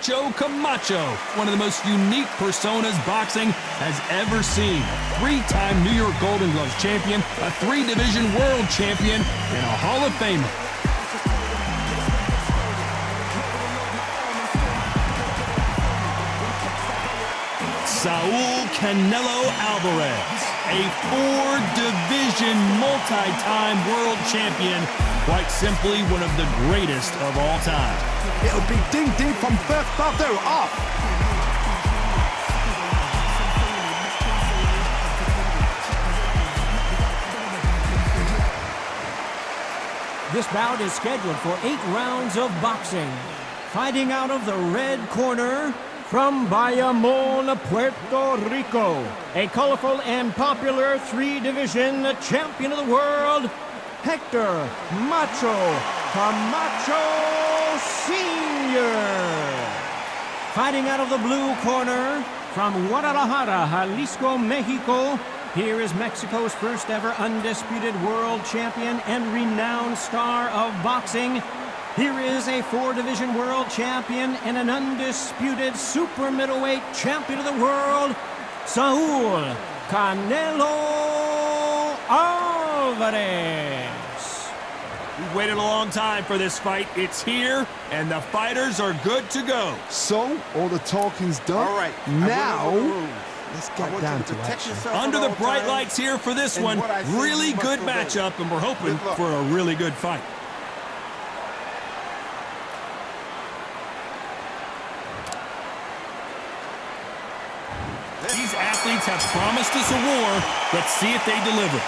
Macho Camacho, one of the most unique personas boxing has ever seen. Three-time New York Golden Gloves champion, a three-division world champion, and a Hall of Famer. Saul Canelo Alvarez, a four-division multi-time world champion, quite simply one of the greatest of all time. It'll be ding-ding from first brother off. This bout is scheduled for 8 rounds of boxing. Fighting out of the red corner, from Bayamon, Puerto Rico, a colorful and popular three-division champion of the world, Hector Macho Camacho Sr. Fighting out of the blue corner, from Guadalajara, Jalisco, Mexico, here is Mexico's first ever undisputed world champion and renowned star of boxing. Here is a four-division world champion and an undisputed super middleweight champion of the world, Saul Canelo Alvarez. We've waited a long time for this fight. It's here, and the fighters are good to go. So, all the talking's done. All right. Now, let's get down to action. Under the bright lights here for this one, really good matchup, and we're hoping for a really good fight. These athletes have promised us a war. Let's see if they deliver.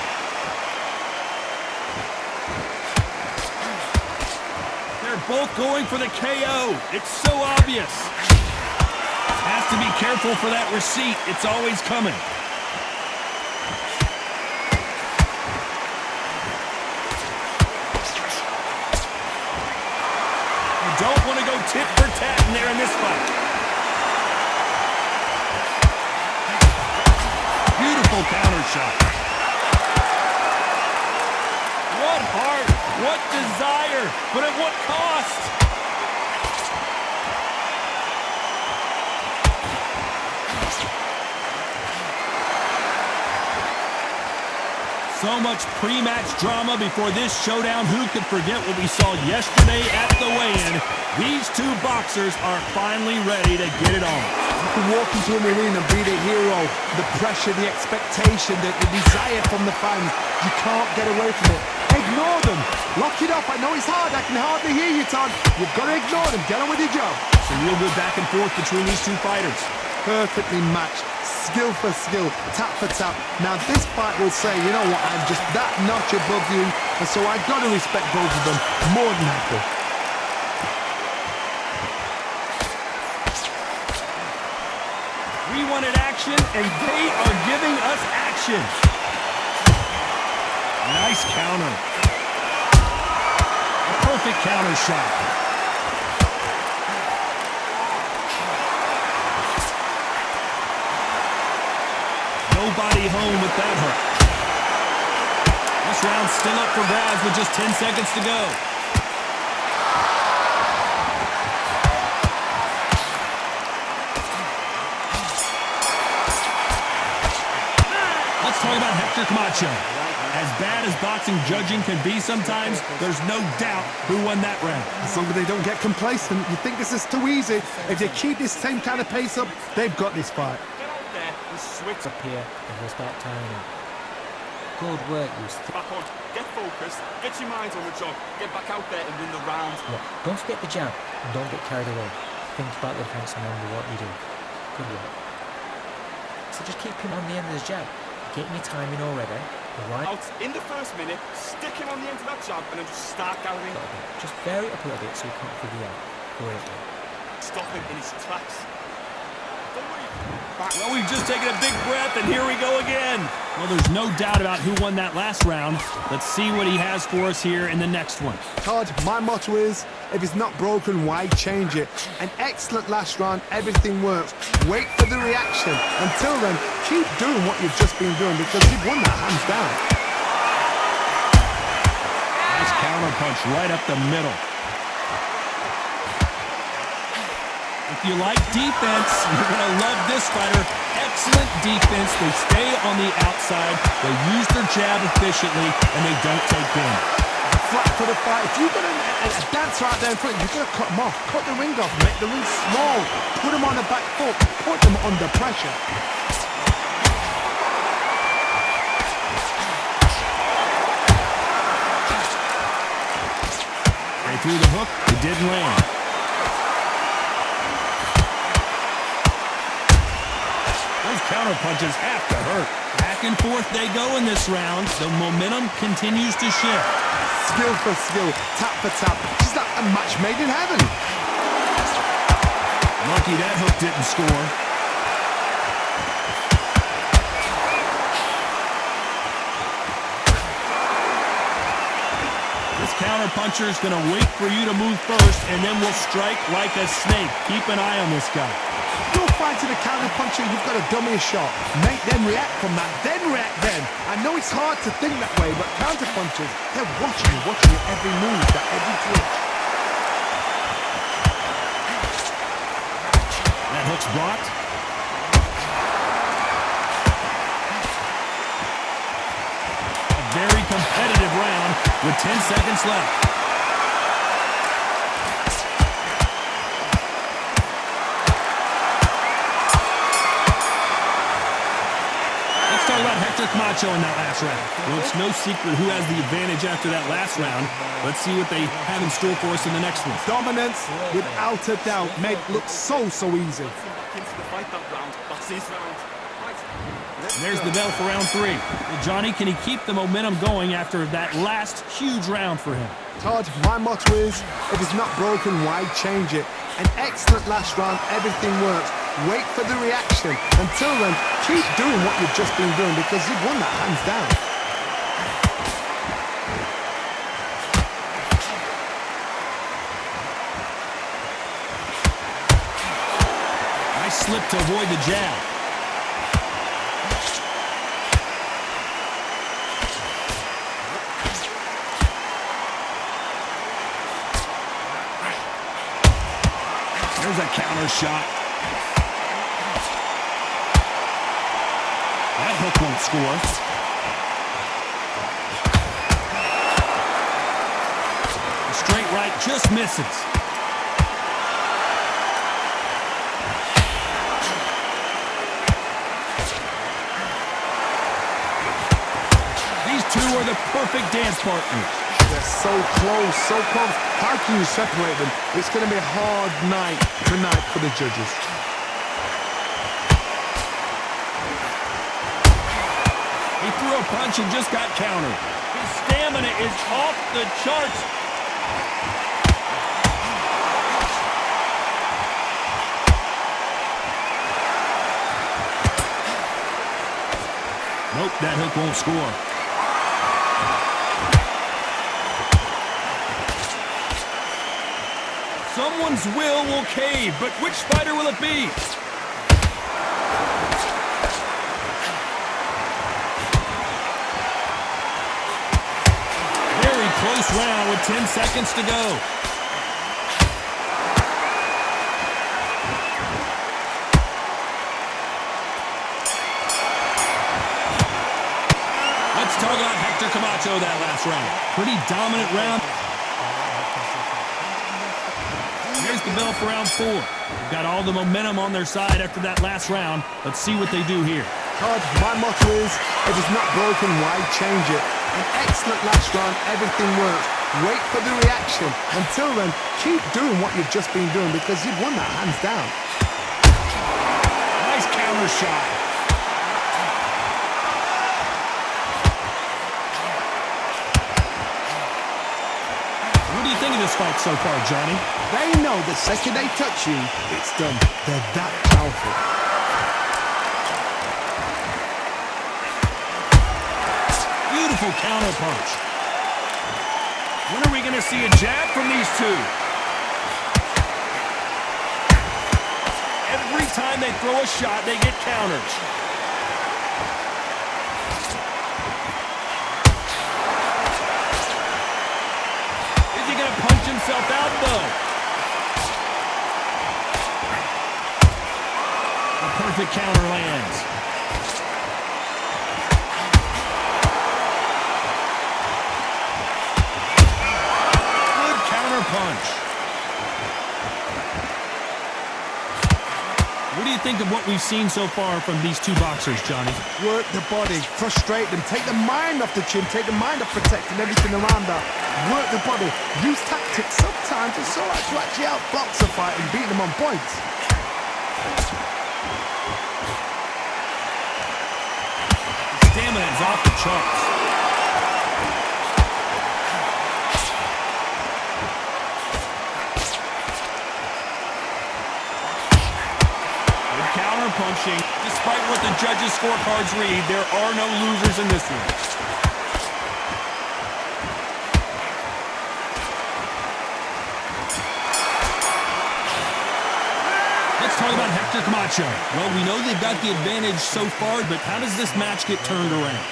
They're both going for the KO. It's so obvious. Has to be careful for that receipt. It's always coming. You don't want to go tit for tat in there in this fight. Beautiful counter shot. What heart, what desire, but at what cost? So much pre-match drama before this showdown. Who could forget what we saw yesterday at the weigh-in? These two boxers are finally ready to get it on. You can walk into an arena and be the hero. The pressure, the expectation, the desire from the fans. You can't get away from it. Ignore them. Lock it up. I know it's hard. I can hardly hear you, Todd. You've got to ignore them. Get on with your job. Some real good back and forth between these two fighters. Perfectly matched. Skill for skill, tap for tap. Now this fight will say, you know what, I'm just that notch above you, and so I've got to respect both of them more than happy. We wanted action, and they are giving us action. Nice counter. A perfect counter shot. Nobody home with that hurt. This round's still up for grabs with just 10 seconds to go. Let's talk about Hector Camacho. As bad as boxing judging can be sometimes, there's no doubt who won that round. As long as they don't get complacent, you think this is too easy. If they keep this same kind of pace up, they've got this fight. Switch up here and we'll start tying up. Good work, you. Back on, get focused, get your minds on the job, get back out there and win the round. Look, don't forget the jab and don't get carried away. Think about the defense and remember what you do. Good work. So just keep him on the end of his jab. Getting your timing already. Right. Out in the first minute, stick him on the end of that jab and then just start gathering. Just vary it up a little bit so you can't figure out. Great. Stop him in his tracks. Well, we've just taken a big breath, and here we go again. Well, there's no doubt about who won that last round. Let's see what he has for us here in the next one. Todd, my motto is, if it's not broken, why change it? An excellent last round, everything works. Wait for the reaction. Until then, keep doing what you've just been doing because you've won that hands down. Nice counter punch right up the middle. If you like defense, you're going to love this fighter. Excellent defense. They stay on the outside. They use their jab efficiently, and they don't take damage. Flat for the fight. If you've got a dancer out there in front, you've got to cut them off. Cut the ring off. Make the ring small. Put them on the back foot. Put them under pressure. They threw the hook. It didn't land. Those counter punches have to hurt. Back and forth they go in this round. The momentum continues to shift. Skill for skill, tap for tap. It's like a match made in heaven. Lucky that hook didn't score. This counter puncher is going to wait for you to move first, and then will strike like a snake. Keep an eye on this guy. You're fighting a counter puncher, you've got to dummy a shot. Make them react from that, then react then. I know it's hard to think that way, but counter punchers, they're watching you every move, every twitch. That hook's blocked. A very competitive round with 10 seconds left. About Hector Camacho in that last round. Well, it's no secret who has the advantage after that last round. Let's see what they have in store for us in the next one. Dominance, without a doubt, made look so easy. There's the bell for round 3. Well, Johnny, can he keep the momentum going after that last huge round for him? Todd, my motto is, if it's not broken, why change it? An excellent last round, everything works. Wait for the reaction. Until then, keep doing what you've just been doing because you've won that hands down. Nice slip to avoid the jab. There's a counter shot. That hook won't score. The straight right just misses. These two are the perfect dance partners. They're so close, so close. How can you separate them? It's going to be a hard night tonight for the judges. He threw a punch and just got countered. His stamina is off the charts. Nope, that hook won't score. Someone's will cave, but which fighter will it be? Very close round with 10 seconds to go. Let's talk about Hector Camacho that last round. Pretty dominant round. Here's the bell for round 4. They've got all the momentum on their side after that last round. Let's see what they do here. Todd, my motto is, if it's not broken, why change it? An excellent last round, everything works. Wait for the reaction. Until then, keep doing what you've just been doing because you've won that hands down. Nice counter shot. What do you think of this fight so far, Johnny? They know the second they touch you, it's done. They're that powerful. Beautiful counter punch. When are we going to see a jab from these two? Every time they throw a shot, they get countered. Is he going to punch himself out, though? perfect counter lands. Good counter punch. What do you think of what we've seen so far from these two boxers, Johnny? Work the body, frustrate them, take the mind off the chin, take the mind off protecting everything around that. Work the body, use tactics sometimes it's so hard to actually outbox a fight and beat them on points. Stamina is off the charts. Good counter punching. Despite what the judges' scorecards read, there are no losers in this one. Let's talk about Hector Camacho. Well, we know they've got the advantage so far, but how does this match get turned around?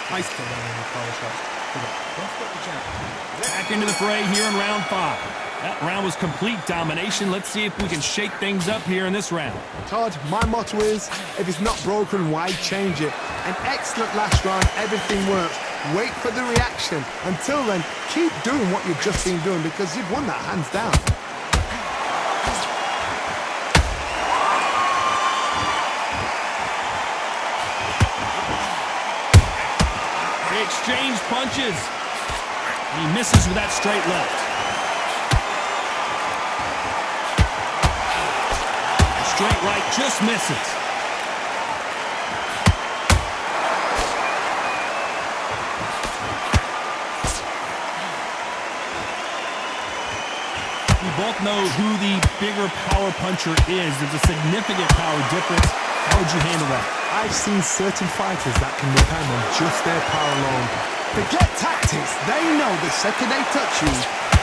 Back into the fray here in round 5. That round was complete domination. Let's see if we can shake things up here in this round. Todd, my motto is, if it's not broken, why change it? An excellent last round, everything works. Wait for the reaction. Until then, keep doing what you've just been doing because you've won that hands down. They exchange punches. And he misses with that straight left. Straight right just misses. We both know who the bigger power puncher is. There's a significant power difference. How would you handle that? I've seen certain fighters that can depend on just their power alone. Forget tactics. They know the second they touch you,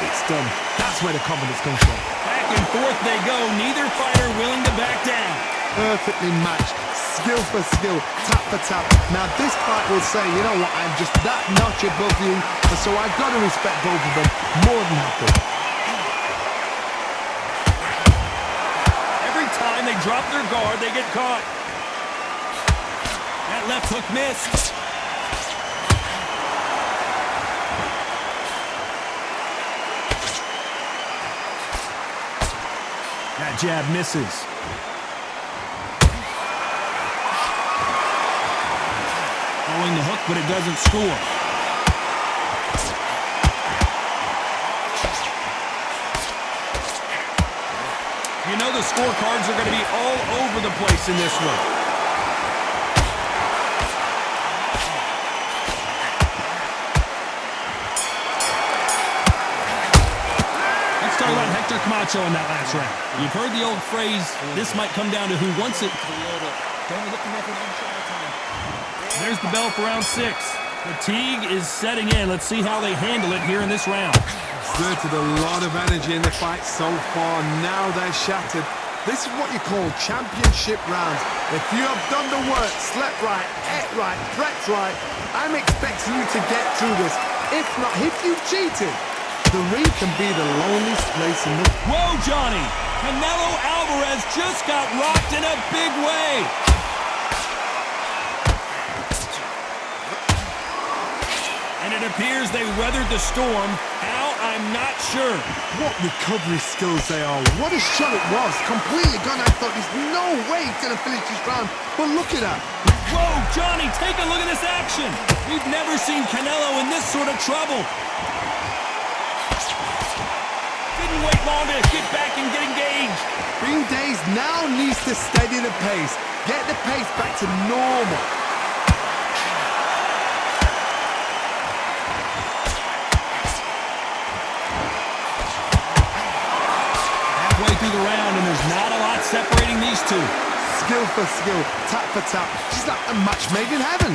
it's done. That's where the confidence comes from. Back and forth they go. Neither fighter willing to back down. Perfectly matched. Skill for skill. Tap for tap. Now this fight will say, you know what, I'm just that notch above you, and so I've got to respect both of them more than happy. Every time they drop their guard, they get caught. That left hook missed. That jab misses. Throwing the hook, but it doesn't score. You know the scorecards are going to be all over the place in this one. Talk about Hector Camacho in that last round. You've heard the old phrase, this might come down to who wants it. There's the bell for round 6. Fatigue is setting in. Let's see how they handle it here in this round. Exerted a lot of energy in the fight so far. Now they're shattered. This is what you call championship rounds. If you have done the work, slept right, ate right, prepped right, I'm expecting you to get through this. If not, if you've cheated, the ring can be the loneliest place in the... Whoa, Johnny! Canelo Alvarez just got rocked in a big way! And it appears they weathered the storm. How? I'm not sure. What recovery skills they are. What a shot it was. Completely gone. I thought there's no way he's going to finish this round. But look at that. Whoa, Johnny, take a look at this action. We've never seen Canelo in this sort of trouble. Didn't wait long to get back and get engaged. Green Days now needs to steady the pace. Get the pace back to normal. Halfway through the round, and there's not a lot separating these two. Skill for skill, tap for tap. Just like a match made in heaven.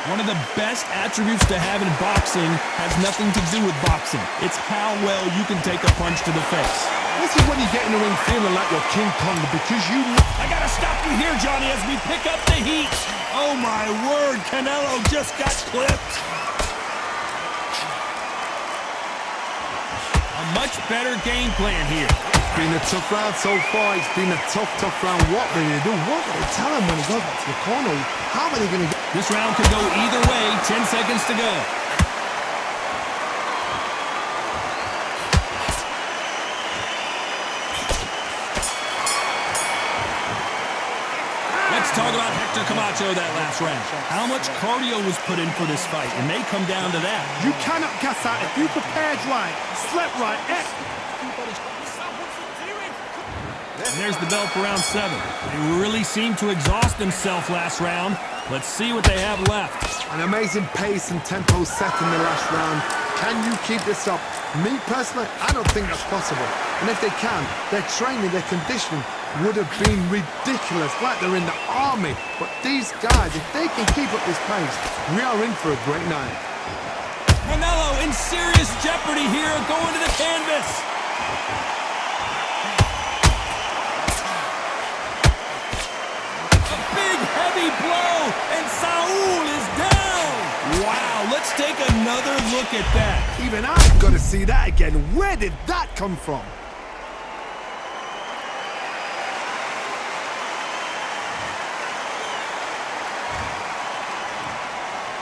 One of the best attributes to have in boxing has nothing to do with boxing. It's how well you can take a punch to the face. This is when you get in the ring feeling like you're King Kong because you know... I gotta stop you here, Johnny, as we pick up the heat. Oh my word, Canelo just got clipped. A much better game plan here. It's been a tough round so far. It's been a tough round. What are they going to do? What are they tell him when he goes back to the corner? How are they going to get... This round could go either way. 10 seconds to go. Let's talk about Hector Camacho that last round. How much cardio was put in for this fight? It may come down to that. You cannot guess that if you prepared right, slept right. And there's the bell for round 7. They really seemed to exhaust themselves last round. Let's see what they have left. An amazing pace and tempo set in the last round. Can you keep this up? Me personally, I don't think that's possible. And if they can, their training, their conditioning would have been ridiculous, like they're in the army. But these guys, if they can keep up this pace, we are in for a great night. Canelo in serious jeopardy here, going to the canvas. A big, heavy blow, and Saul is down. Wow, let's take another look at that. Even I've got to see that again. Where did that come from?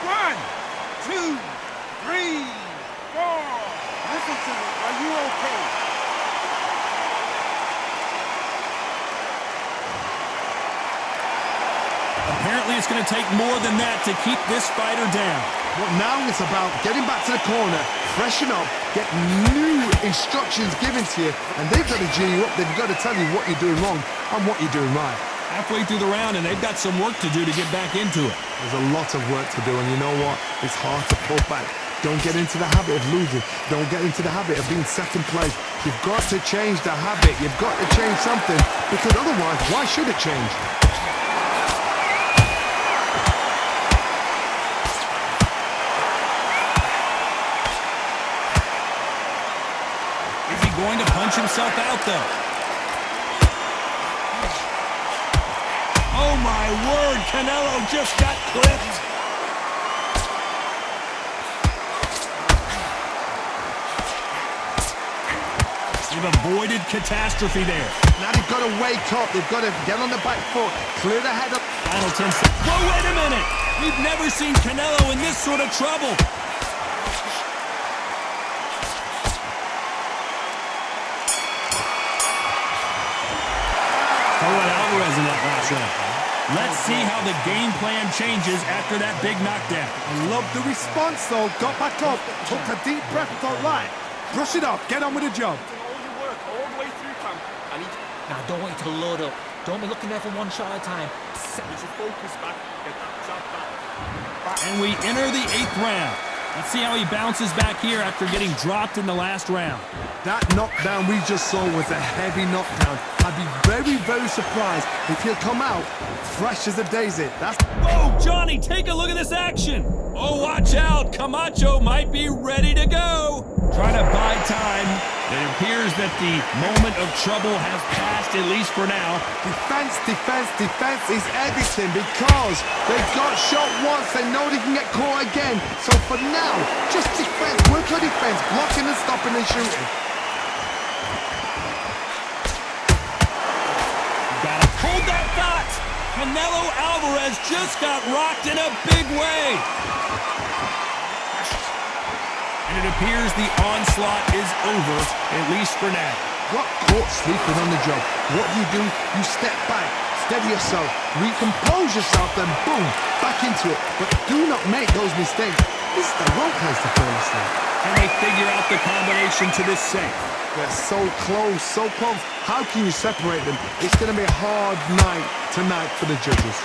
One, two, three, four. Listen to me. Are you okay? Apparently it's going to take more than that to keep this fighter down. But now it's about getting back to the corner, freshen up, get new instructions given to you, and they've got to G you up. They've got to tell you what you're doing wrong and what you're doing right. Halfway through the round, and they've got some work to do to get back into it. There's a lot of work to do, and you know what? It's hard to pull back. Don't get into the habit of losing. Don't get into the habit of being second place. You've got to change the habit. You've got to change something, because otherwise, why should it change? Is he going to punch himself out, though? Oh, my word, Canelo just got clipped. They've avoided catastrophe there. Now they've got to wake up. They've got to get on the back foot, clear the head up. Final 10 seconds. Whoa, wait a minute. We've never seen Canelo in this sort of trouble. Alvarez in that last round. Let's see how the game plan changes after that big knockdown. I love the response, though. Got back up, took a deep breath, thought, right, brush it off, get on with the job. All your work all the way through camp. And he Now, don't want you to load up. Don't be looking there for one shot at a time. needs to focus back, get that jab back. And we enter the 8th round. Let's see how he bounces back here after getting dropped in the last round. That knockdown we just saw was a heavy knockdown. I'd be very, very surprised if he'll come out fresh as a daisy. That's... Whoa, Johnny, take a look at this action. Oh, watch out. Camacho might be ready to go. Trying to buy time. It appears that the moment of trouble has passed, at least for now. Defense, defense, defense is everything because they got shot once. They know they can get caught again. So for now, just defense, work on defense, blocking and stopping and shooting. Gotta hold that thought. Canelo Alvarez just got rocked in a big way. And it appears the onslaught is over, at least for now. Got caught sleeping on the job. What do? You step back, steady yourself, recompose yourself, then boom, back into it. But do not make those mistakes. This is the wrong place to fall asleep. Can they figure out the combination to this safe? They're so close, so close. How can you separate them? It's going to be a hard night tonight for the judges.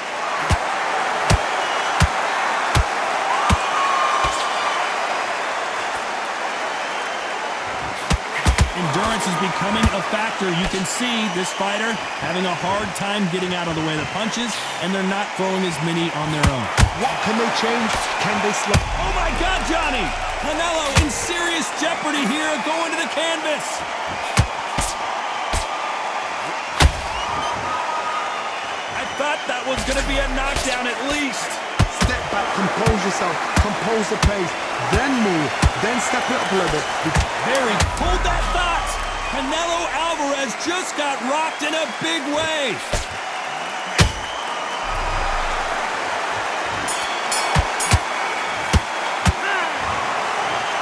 Endurance is becoming a factor. You can see this fighter having a hard time getting out of the way of the punches, and they're not throwing as many on their own. What can they change? Can they slow? Oh my God, Johnny! Canelo in serious jeopardy here, going to the canvas. I thought that was going to be a knockdown at least. Step back, compose yourself, compose the pace, then move, then step it up a little bit. Very, hold that thought! Canelo Alvarez just got rocked in a big way.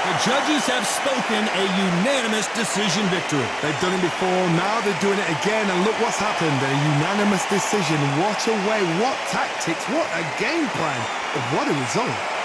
The judges have spoken, a unanimous decision victory. They've done it before, now they're doing it again, and look what's happened. A unanimous decision. What a way, what tactics, what a game plan. What a result.